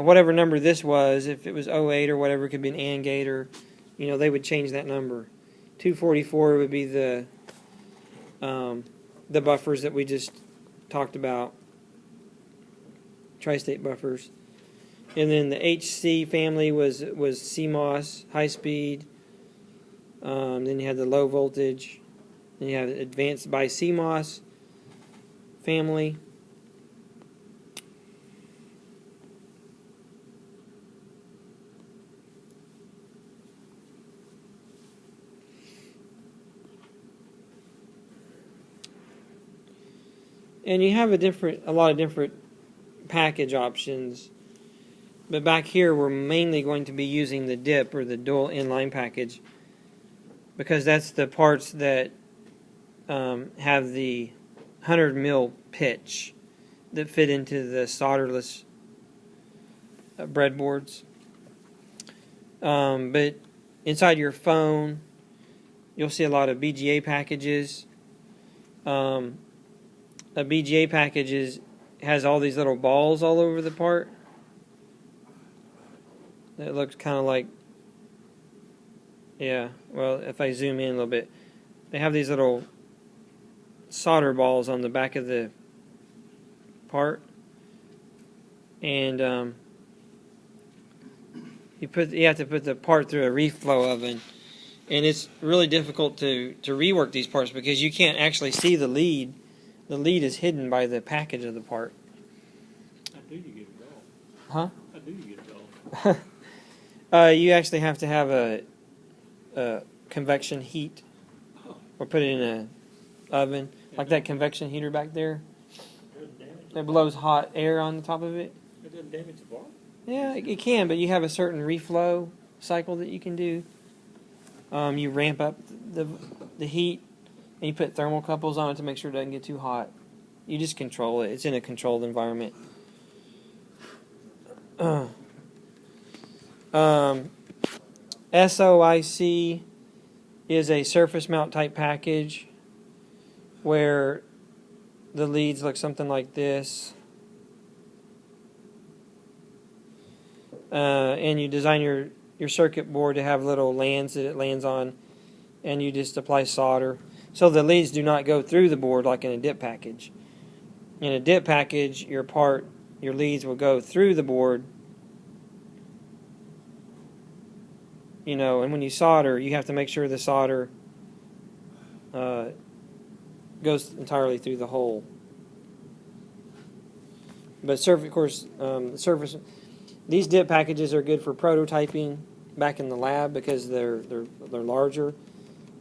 S1: whatever number this was, if it was 08 or whatever, it could be an AND gate, or they would change that number. 244 would be the the buffers that we just talked about, tri-state buffers. And then the HC family was CMOS, high speed. Then you had the low voltage. Then you have advanced by CMOS family. And you have a lot of different package options. But back here, we're mainly going to be using the DIP, or the dual inline package, because that's the parts that have the 100 mil pitch that fit into the solderless breadboards. But inside your phone, you'll see a lot of BGA packages. A BGA package has all these little balls all over the part. It looks kind of like, yeah, well, if I zoom in a little bit, they have these little solder balls on the back of the part. And you have to put the part through a reflow oven. And it's really difficult to rework these parts because you can't actually see the lead. The lead is hidden by the package of the part.
S2: How do you get it off?
S1: Huh?
S2: How do you get it off?
S1: You actually have to have a convection heat, or put it in an oven, like that convection heater back there. That blows hot air on the top of it.
S2: It doesn't damage the bar?
S1: Yeah, it can, but you have a certain reflow cycle that you can do. You ramp up the heat, and you put thermocouples on it to make sure it doesn't get too hot. You just control it. It's in a controlled environment. SOIC is a surface mount type package where the leads look something like this. And you design your circuit board to have little lands that it lands on, and you just apply solder. So the leads do not go through the board like in a dip package. In a dip package, your leads will go through the board. You know, and when you solder, you have to make sure the solder goes entirely through the hole. But of course, these dip packages are good for prototyping back in the lab because they're larger.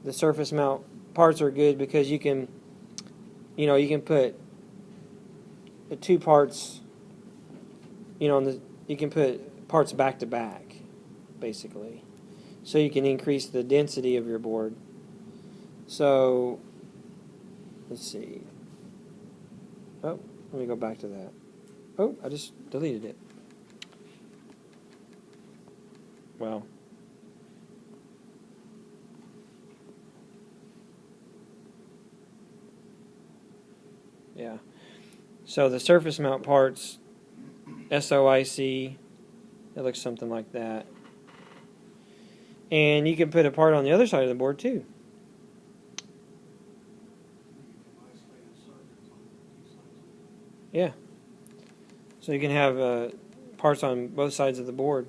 S1: The surface mount parts are good because you can put the two parts, you can put parts back to back, basically. So you can increase the density of your board. So, let's see. Oh, let me go back to that. Oh, I just deleted it. Well. Yeah. So the surface mount parts, SOIC, it looks something like that. And you can put a part on the other side of the board too. Yeah. So you can have parts on both sides of the board.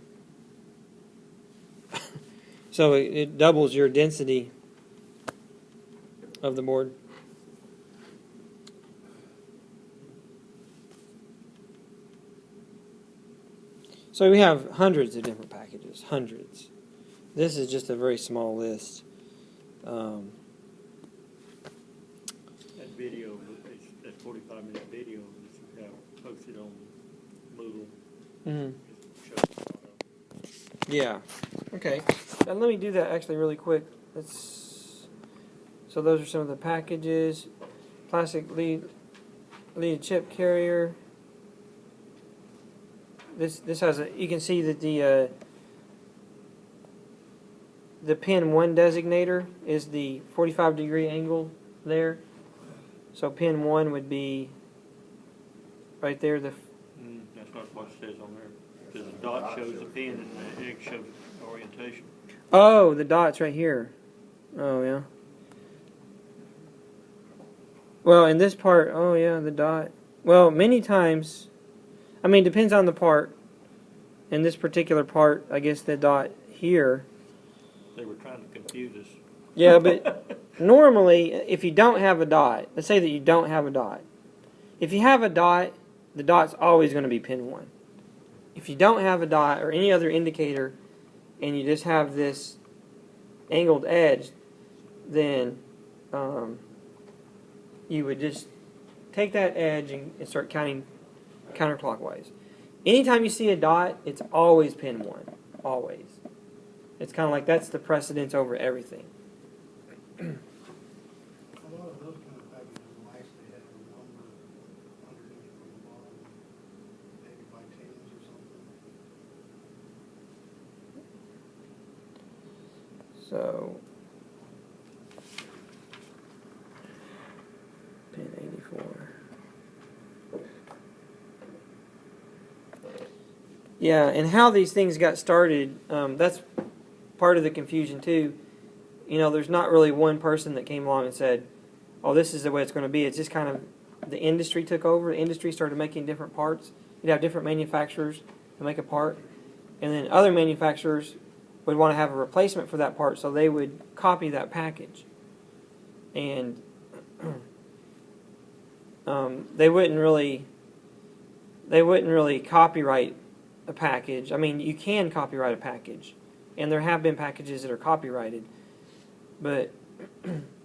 S1: So it doubles your density of the board. So we have hundreds of different packages, hundreds. This is just a very small list.
S2: That video, that 45-minute video that you have posted on Moodle.
S1: Mm-hmm.
S2: Shows a lot of.
S1: Yeah. Okay. Now let me do that actually really quick. So those are some of the packages. Plastic lead chip carrier. This has you can see that the pin 1 designator is the 45-degree angle there. So pin 1 would be right there.
S2: That's not what it says on there. Because the dot shows the pin and the egg shows the orientation.
S1: Oh, the dot's right here. Oh, yeah. Well, in this part, oh yeah, the dot. Well, many times, I mean, depends on the part. In this particular part, I guess the dot here.
S2: They were trying to confuse us.
S1: Yeah, but normally, if you don't have a dot, let's say that you don't have a dot. If you have a dot, the dot's always going to be pin 1. If you don't have a dot or any other indicator, and you just have this angled edge, then you would just take that edge and start counting counterclockwise. Anytime you see a dot, it's always pin 1. Always. It's kind of like that's the precedence over everything.
S5: A lot of those kind of packages will actually have a number underneath on the bottom, maybe by tens or something.
S1: So, pin 84. Yeah, and how these things got started, that's part of the confusion too. You know, there's not really one person that came along and said, oh, this is the way it's going to be. It's just kind of the industry took over. The industry started making different parts. You'd have different manufacturers to make a part. And then other manufacturers would want to have a replacement for that part, so they would copy that package. And they wouldn't really copyright a package. I mean, you can copyright a package, and there have been packages that are copyrighted, but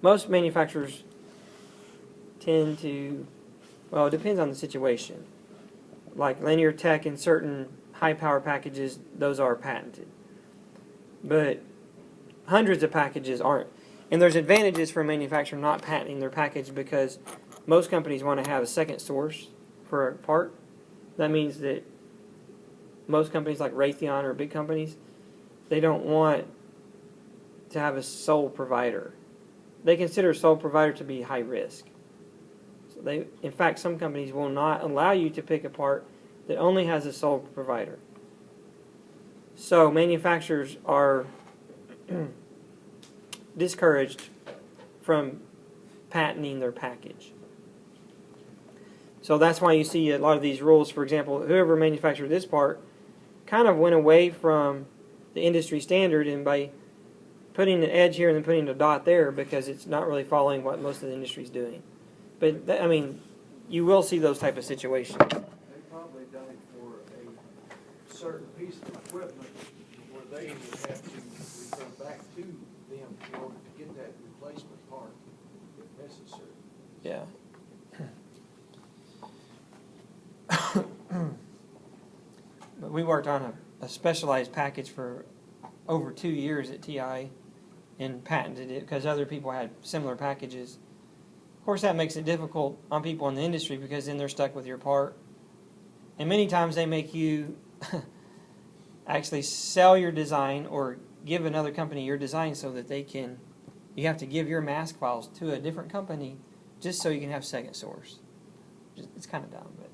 S1: most manufacturers tend to, well, it depends on the situation. Like Linear Tech and certain high-power packages, those are patented. But hundreds of packages aren't. And there's advantages for a manufacturer not patenting their package because most companies want to have a second source for a part. That means that most companies like Raytheon or big companies, they don't want to have a sole provider. They consider a sole provider to be high risk. So in fact, some companies will not allow you to pick a part that only has a sole provider. So manufacturers are discouraged from patenting their package. So that's why you see a lot of these rules. For example, whoever manufactured this part kind of went away from the industry standard, and by putting an edge here and then putting a dot there, because it's not really following what most of the industry is doing. But I mean, you will see those type of situations.
S7: They probably done it for a certain piece of equipment where they would have to refer back to them in order to get that replacement part if necessary.
S1: Yeah. But we worked on a specialized package for over 2 years at TI and patented it because other people had similar packages. Of course, that makes it difficult on people in the industry because then they're stuck with your part. And many times they make you actually sell your design or give another company your design so that you have to give your mask files to a different company just so you can have second source. It's kind of dumb, but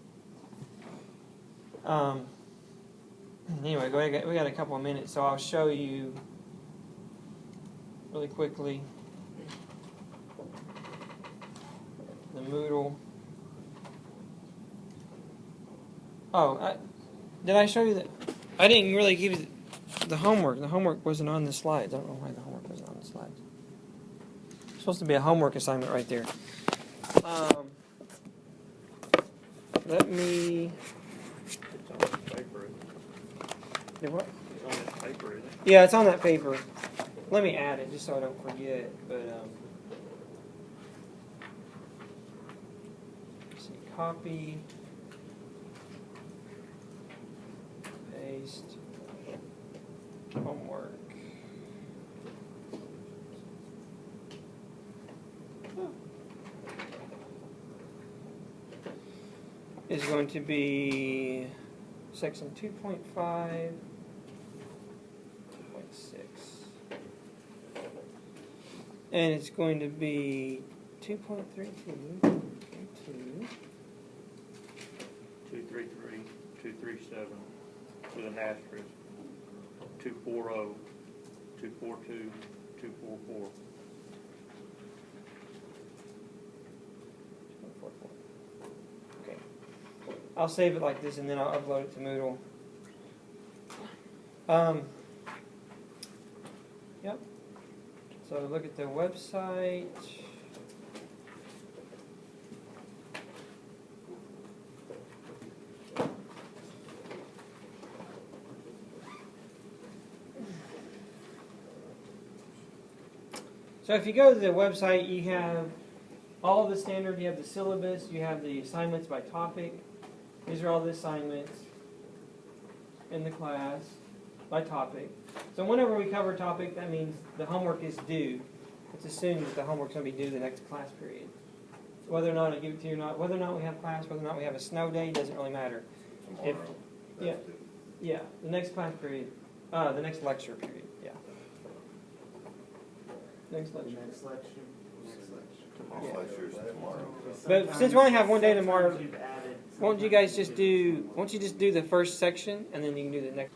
S1: anyway, we got a couple of minutes, so I'll show you really quickly the Moodle. Oh, did I show you that? I didn't really give you the homework. The homework wasn't on the slides. I don't know why the homework wasn't on the slides. It's supposed to be a homework assignment right there. Let me...
S2: It's on that paper, isn't it?
S1: Do what?
S2: It's on that paper, isn't it?
S1: Yeah, it's on that paper. Let me add it just so I don't forget. But let's see, copy, paste, homework. Is going to be section 2.5. And it's going to be 2.32,
S2: 233, 237 with an asterisk, 240, 242, 244.
S1: I'll save it like this and then I'll upload it to Moodle. Yep. So look at the website. So if you go to the website, you have all the standard, you have the syllabus, you have the assignments by topic. These are all the assignments in the class by topic. So whenever we cover a topic, that means the homework is due. It's assumed that the homework's going to be due the next class period. So whether or not I give it to you or not, whether or not we have class, whether or not we have a snow day, doesn't really matter.
S4: Tomorrow.
S1: Yeah.
S4: That's due.
S1: Yeah, the next class period, the next lecture period, yeah. Next lecture.
S8: Next lecture.
S4: Tomorrow's lecture is tomorrow.
S1: But since we only have one day tomorrow,
S8: Sometimes you've added-
S1: won't you guys just do the first section and then you can do the next?